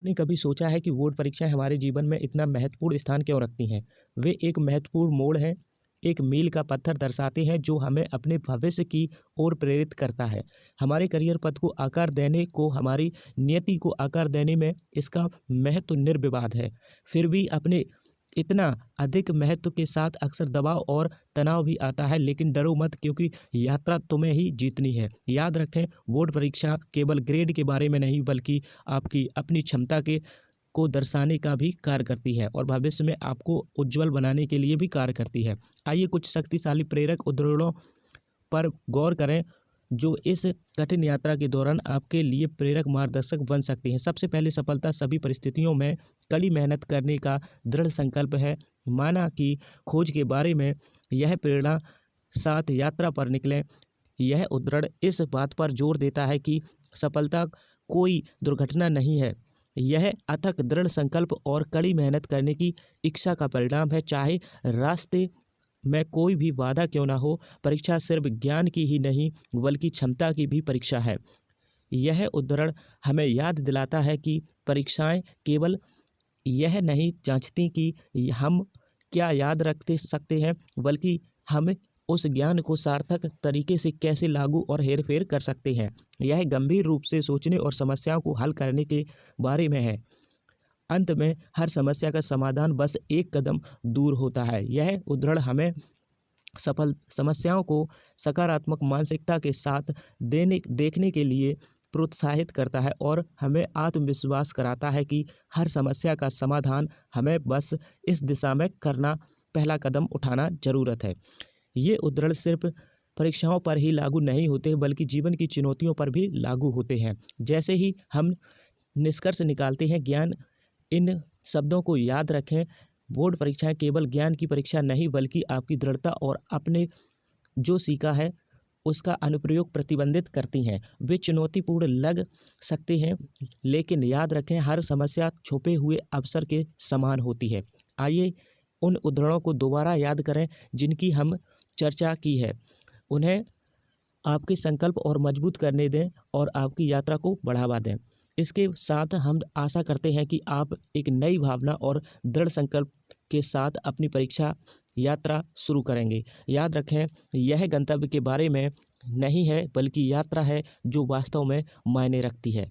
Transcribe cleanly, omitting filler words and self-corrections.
आपने कभी सोचा है कि बोर्ड परीक्षाएं हमारे जीवन में इतना महत्वपूर्ण स्थान क्यों रखती हैं? वे एक महत्वपूर्ण मोड़ हैं, एक मील का पत्थर दर्शाते हैं जो हमें अपने भविष्य की ओर प्रेरित करता है। हमारे करियर पथ को आकार देने को, हमारी नियति को आकार देने में इसका महत्व निर्विवाद है। फिर भी अपने इतना अधिक महत्व के साथ अक्सर दबाव और तनाव भी आता है, लेकिन डरो मत, क्योंकि यात्रा तुम्हें ही जीतनी है। याद रखें, बोर्ड परीक्षा केवल ग्रेड के बारे में नहीं, बल्कि आपकी अपनी क्षमता के को दर्शाने का भी कार्य करती है और भविष्य में आपको उज्जवल बनाने के लिए भी कार्य करती है। आइए कुछ शक्तिशाली प्रेरक उदाहरणों पर गौर करें जो इस कठिन यात्रा के दौरान आपके लिए प्रेरक मार्गदर्शक बन सकती हैं। सबसे पहले, सफलता सभी परिस्थितियों में कड़ी मेहनत करने का दृढ़ संकल्प है। माना कि खोज के बारे में यह प्रेरणा साथ यात्रा पर निकलें। यह उद्धरण इस बात पर जोर देता है कि सफलता कोई दुर्घटना नहीं है, यह अथक दृढ़ संकल्प और कड़ी मेहनत करने की इच्छा का परिणाम है। चाहे रास्ते में कोई भी बाधा क्यों ना हो, परीक्षा सिर्फ ज्ञान की ही नहीं बल्कि क्षमता की भी परीक्षा है। यह उद्धरण हमें याद दिलाता है कि परीक्षाएं केवल यह नहीं जांचती कि हम क्या याद रखते सकते हैं, बल्कि हम उस ज्ञान को सार्थक तरीके से कैसे लागू और हेरफेर कर सकते हैं। यह गंभीर रूप से सोचने और समस्याओं को हल करने के बारे में है। अंत में हर समस्या का समाधान बस एक कदम दूर होता है। यह उदाहरण हमें सफल समस्याओं को सकारात्मक मानसिकता के साथ देखने के लिए प्रोत्साहित करता है और हमें आत्मविश्वास कराता है कि हर समस्या का समाधान हमें बस इस दिशा में करना, पहला कदम उठाना ज़रूरत है। ये उदाहरण सिर्फ परीक्षाओं पर ही लागू नहीं होते बल्कि जीवन की चुनौतियों पर भी लागू होते हैं। जैसे ही हम निष्कर्ष निकालते हैं, ज्ञान, इन शब्दों को याद रखें, बोर्ड परीक्षाएं केवल ज्ञान की परीक्षा नहीं बल्कि आपकी दृढ़ता और आपने जो सीखा है उसका अनुप्रयोग प्रतिबंधित करती हैं। वे चुनौतीपूर्ण लग सकते हैं, लेकिन याद रखें, हर समस्या छुपे हुए अवसर के समान होती है। आइए उन उदाहरणों को दोबारा याद करें जिनकी हम चर्चा की है। उन्हें आपके संकल्प और मजबूत करने दें और आपकी यात्रा को बढ़ावा दें। इसके साथ हम आशा करते हैं कि आप एक नई भावना और दृढ़ संकल्प के साथ अपनी परीक्षा यात्रा शुरू करेंगे। याद रखें, यह गंतव्य के बारे में नहीं है बल्कि यात्रा है जो वास्तव में मायने रखती है।